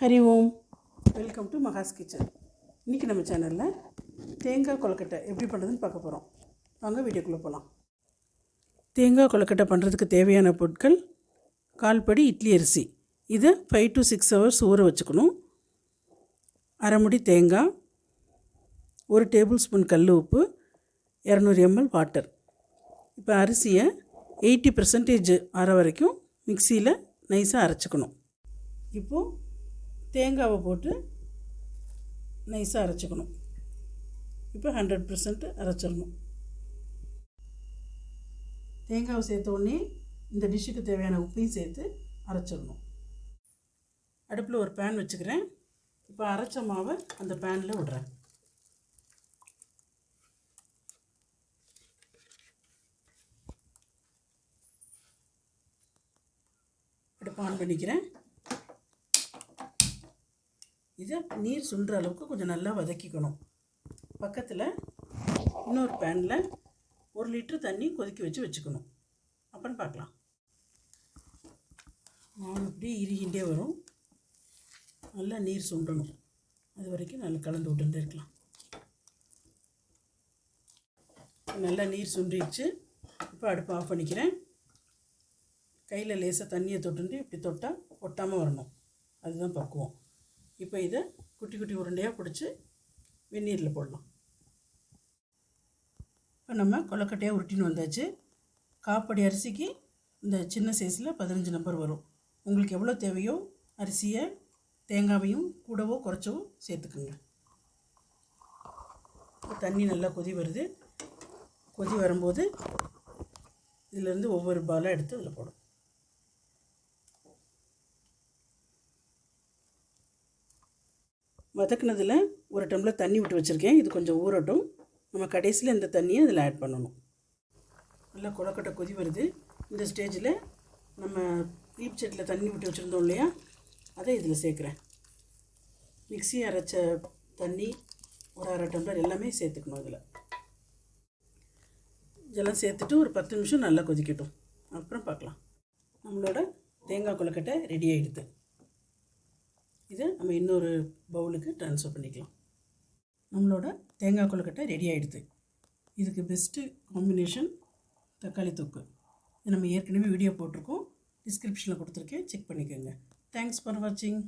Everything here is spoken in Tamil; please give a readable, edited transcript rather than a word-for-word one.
Hari Om. Welcome to Maha's kitchen. இன்றைக்கி நம்ம சேனலில் தேங்காய் கொழுக்கட்டை எப்படி பண்ணுறதுன்னு பார்க்க போகிறோம். வாங்க வீடியோக்குள்ளே போகலாம். தேங்காய் கொழுக்கட்டை பண்ணுறதுக்கு தேவையான பொருட்கள்: 1/4 படி இட்லி அரிசி, இதை 5 to 6 hours ஊற வச்சுக்கணும். அரை முடி தேங்காய், 1 டேபிள் ஸ்பூன் கல் உப்பு, 200 ml வாட்டர். இப்போ அரிசியை 80% அரை வரைக்கும் மிக்சியில் நைஸாக அரைச்சிக்கணும். இப்போது தேங்காவை போட்டு நைஸாக அரைச்சிக்கணும். இப்போ 100% அரைச்சிடணும். தேங்காவை சேர்த்த உடனே இந்த டிஷ்ஷுக்கு தேவையான உப்பையும் சேர்த்து அரைச்சிடணும். அடுப்பில் ஒரு பேன் வச்சுக்கிறேன். இப்போ அரைச்ச மாவை அந்த பேனில் விடுறேன். அடுப்பு ஆன் பண்ணிக்கிறேன். இதை நீர் சுண்டுற அளவுக்கு கொஞ்சம் நல்லா வதக்கிக்கணும். பக்கத்தில் இன்னொரு பேனில் 1 லிட்டர் தண்ணி கொதிக்க வச்சுக்கணும். அப்புறம் பார்க்கலாம். மாவு இப்படி இறுகின்றே வரும். நல்லா நீர் சுண்டணும். அது வரைக்கும் நல்லா கலந்து விட்டுட்டே இருக்கலாம். நல்லா நீர் சுண்டிடுச்சு. இப்போ அடுப்பு ஆஃப் பண்ணிக்கிறேன். கையில் லேசாக தண்ணியை தொட்டுட்டு இப்படி தொட்டால் ஒட்டாமல் வரணும். அதுதான் பக்குவம். இப்போ இதை குட்டி குட்டி உருண்டையாக பிடிச்சி வெந்நீரில் போடலாம். இப்போ நம்ம கொழுக்கட்டையாக உருட்டின்னு வந்தாச்சு. 1/4 படி அரிசிக்கு இந்த சின்ன சைஸில் 15 நம்பர் வரும். உங்களுக்கு எவ்வளோ தேவையோ அரிசியை தேங்காவையும் கூடவோ குறைச்சவோ சேர்த்துக்குங்க. தண்ணி நல்லா கொதி வருது. கொதி வரும்போது இதிலேருந்து ஒவ்வொரு பாலாக எடுத்து அதில் போடும். வதக்குனதில் 1 டம்ளர் தண்ணி விட்டு வச்சுருக்கேன். இது கொஞ்சம் ஊறட்டும். நம்ம கடைசியில் இந்த தண்ணியை அதில் ஆட் பண்ணணும். நல்லா கொழுக்கட்டை கொதி வருது. இந்த ஸ்டேஜில் நம்ம ஈப் செட்டில் தண்ணி விட்டு வச்சுருந்தோம் இல்லையா, அதை இதில் சேர்க்குறேன். மிக்ஸி அரைச்ச தண்ணி ஒரு 1/2 டம்ளர் எல்லாமே சேர்த்துக்கணும். இதெல்லாம் சேர்த்துட்டு ஒரு 10 நிமிஷம் நல்லா கொதிக்கட்டும். அப்புறம் பார்க்கலாம். நம்மளோட தேங்காய் கொழுக்கட்டை ரெடி ஆகிடுது. இதை நம்ம இன்னொரு பவுலுக்கு ட்ரான்ஸ்ஃபர் பண்ணிக்கலாம். நம்மளோட தேங்காய் கொழுக்கட்டை ரெடி ஆகிடுது. இதுக்கு பெஸ்ட்டு காம்பினேஷன் தக்காளி தொக்கு. இது நம்ம ஏற்கனவே வீடியோ போட்டிருக்கோம். டிஸ்கிரிப்ஷனில் கொடுத்துருக்கேன், செக் பண்ணிக்கோங்க. தேங்க்ஸ் ஃபார் வாட்சிங்.